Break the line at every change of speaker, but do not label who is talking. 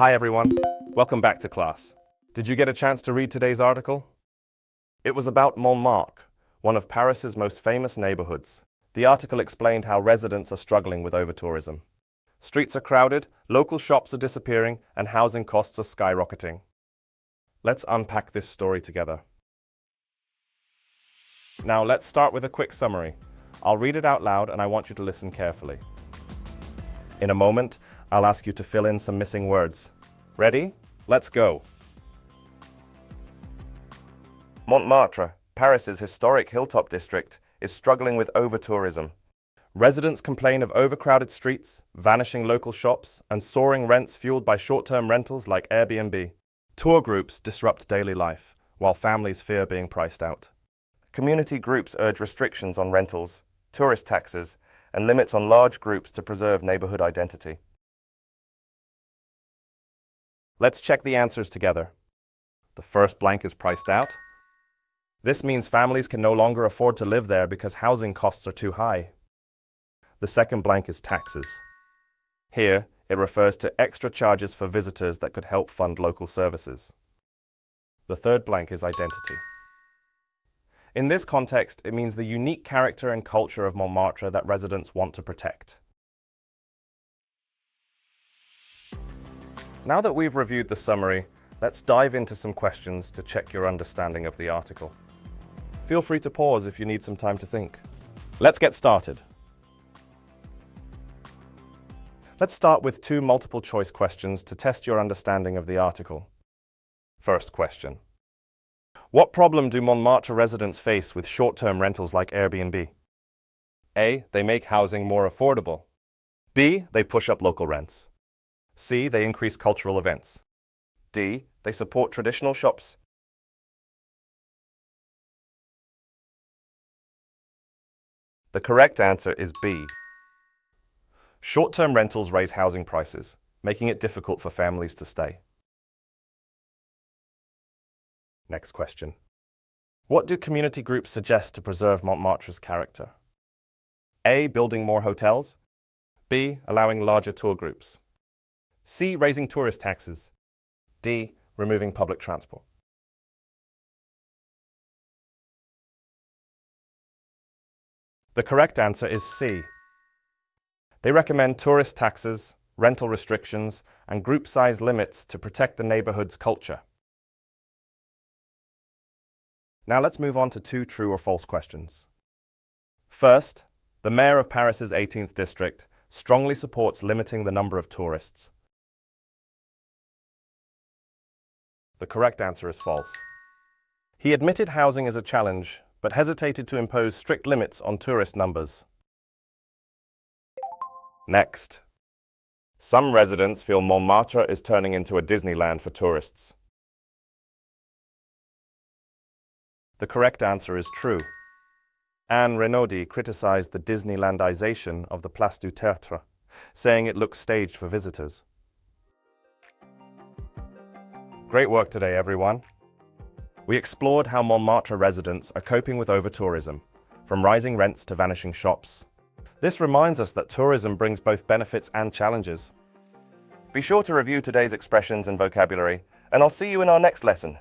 Hi everyone, welcome back to class. Did you get a chance to read today's article? It was about Montmartre, one of Paris's most famous neighborhoods. The article explained how residents are struggling with overtourism. Streets are crowded, local shops are disappearing, and housing costs are skyrocketing. Let's unpack this story together. Now let's start with a quick summary. I'll read it out loud and I want you to listen carefully. In a moment, I'll ask you to fill in some missing words. Ready? Let's go. Montmartre, Paris's historic hilltop district, is struggling with overtourism. Residents complain of overcrowded streets, vanishing local shops, and soaring rents fueled by short-term rentals like Airbnb. Tour groups disrupt daily life, while families fear being priced out. Community groups urge restrictions on rentals, tourist taxes, and limits on large groups to preserve neighborhood identity. Let's check the answers together. The first blank is priced out. This means families can no longer afford to live there because housing costs are too high. The second blank is taxes. Here, it refers to extra charges for visitors that could help fund local services. The third blank is identity. In this context, it means the unique character and culture of Montmartre that residents want to protect. Now that we've reviewed the summary, let's dive into some questions to check your understanding of the article. Feel free to pause if you need some time to think. Let's get started. Let's start with two multiple-choice questions to test your understanding of the article. First question. What problem do Montmartre residents face with short-term rentals like Airbnb? A. They make housing more affordable. B. They push up local rents. C. They increase cultural events. D. They support traditional shops. The correct answer is B. Short-term rentals raise housing prices, making it difficult for families to stay. Next question. What do community groups suggest to preserve Montmartre's character? A. Building more hotels. B. Allowing larger tour groups. C. Raising tourist taxes. D. Removing public transport. The correct answer is C. They recommend tourist taxes, rental restrictions, and group size limits to protect the neighborhood's culture. Now let's move on to two true or false questions. First, the mayor of Paris's 18th district strongly supports limiting the number of tourists. The correct answer is false. He admitted housing is a challenge, but hesitated to impose strict limits on tourist numbers. Next. Some residents feel Montmartre is turning into a Disneyland for tourists. The correct answer is true. Anne Renaudie criticized the Disneylandization of the Place du Théâtre, saying it looks staged for visitors. Great work today, everyone. We explored how Montmartre residents are coping with overtourism, from rising rents to vanishing shops. This reminds us that tourism brings both benefits and challenges. Be sure to review today's expressions and vocabulary, and I'll see you in our next lesson.